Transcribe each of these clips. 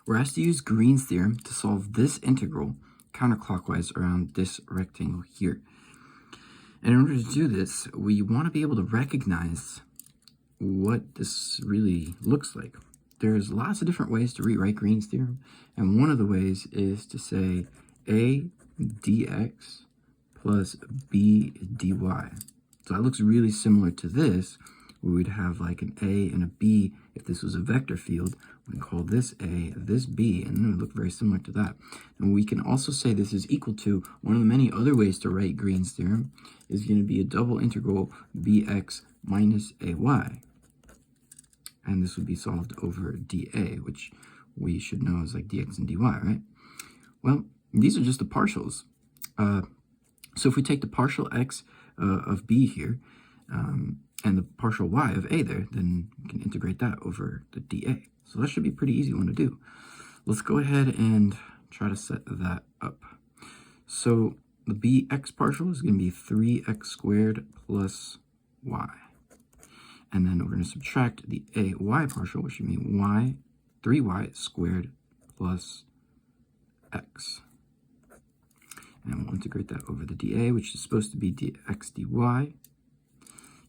We're asked to use Green's theorem to solve this integral counterclockwise around this rectangle here. And in order to do this, we want to be able to recognize what this really looks like. There's lots of different ways to rewrite Green's theorem, and one of the ways is to say a dx plus b dy. So that looks really similar to this, where we'd have like an a and a b. If this was a vector field, we can call this a, this b, and it would look very similar to that. And we can also say this is equal to, one of the many other ways to write Green's theorem is going to be a double integral bx minus ay. And this would be solved over dA, which we should know is like dx and dy, right? Well, these are just the partials. So if we take the partial x of b here, and the partial y of a there, then we can integrate that over the dA. So that should be a pretty easy one to do. Let's go ahead and try to set that up. So the bx partial is going to be 3x squared plus y. And then we're going to subtract the ay partial, which would mean y, 3y squared plus x. And we'll integrate that over the dA, which is supposed to be dx dy.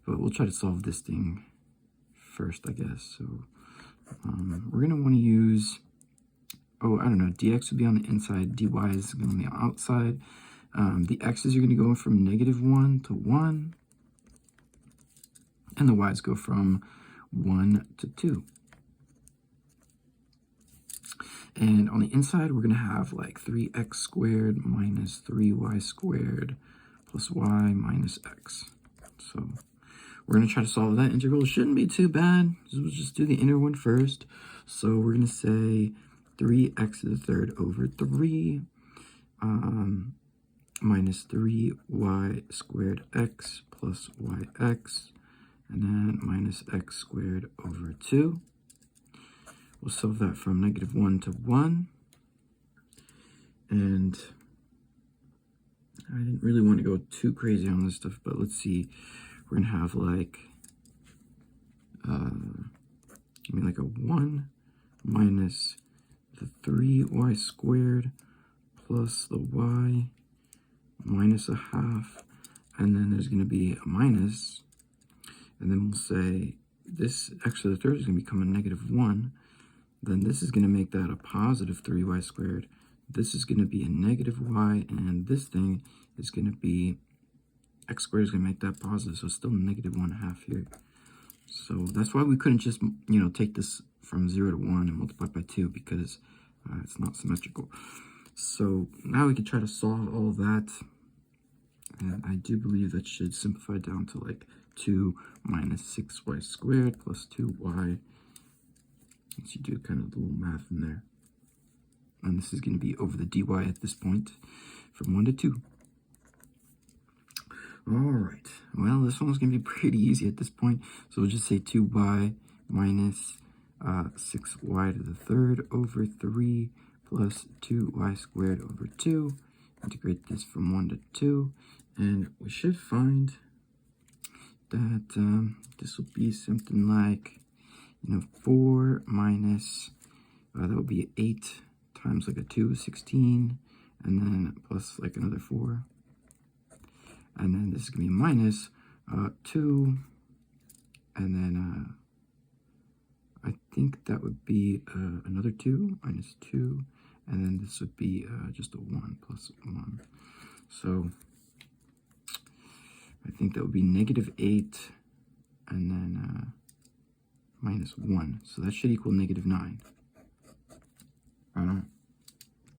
But we'll try to solve this thing first, I guess. So we're going to want to use, dx would be on the inside, dy is going to be on the outside. The x's are going to go from -1 to 1. And the y's go from 1 to 2. And on the inside, we're going to have like 3x squared minus 3y squared plus y minus x. So we're going to try to solve that integral. It shouldn't be too bad. We'll just do the inner one first. So we're going to say 3x to the third over 3 minus 3y squared x plus yx. And then minus x squared over 2. We'll solve that from -1 to 1. And I didn't really want to go too crazy on this stuff, but let's see. We're going to have like, like a 1 minus the 3y squared plus the y minus a half. And then there's going to be a minus. And then we'll say this x to the third is going to become a -1. Then this is going to make that a positive 3y squared. This is going to be a negative y, and this thing is going to be, x squared is going to make that positive, so it's still -1/2 here. So that's why we couldn't just, take this from 0 to 1 and multiply by 2, because it's not symmetrical. So now we can try to solve all of that. And I do believe that should simplify down to like 2 minus 6y squared plus 2y. Once you do kind of the little math in there. And this is going to be over the dy at this point from 1 to 2. All right. Well, this one's going to be pretty easy at this point. So we'll just say 2y minus 6y to the third over 3 plus 2y squared over 2. Integrate this from 1 to 2. And we should find that this will be something like, 4 minus, that would be 8 times like a 2 is 16, and then plus like another 4. And then this is going to be minus 2, and then I think that would be another 2 minus 2, and then this would be just a 1 plus 1. So I think that would be -8, and then minus 1. So that should equal -9. I don't know.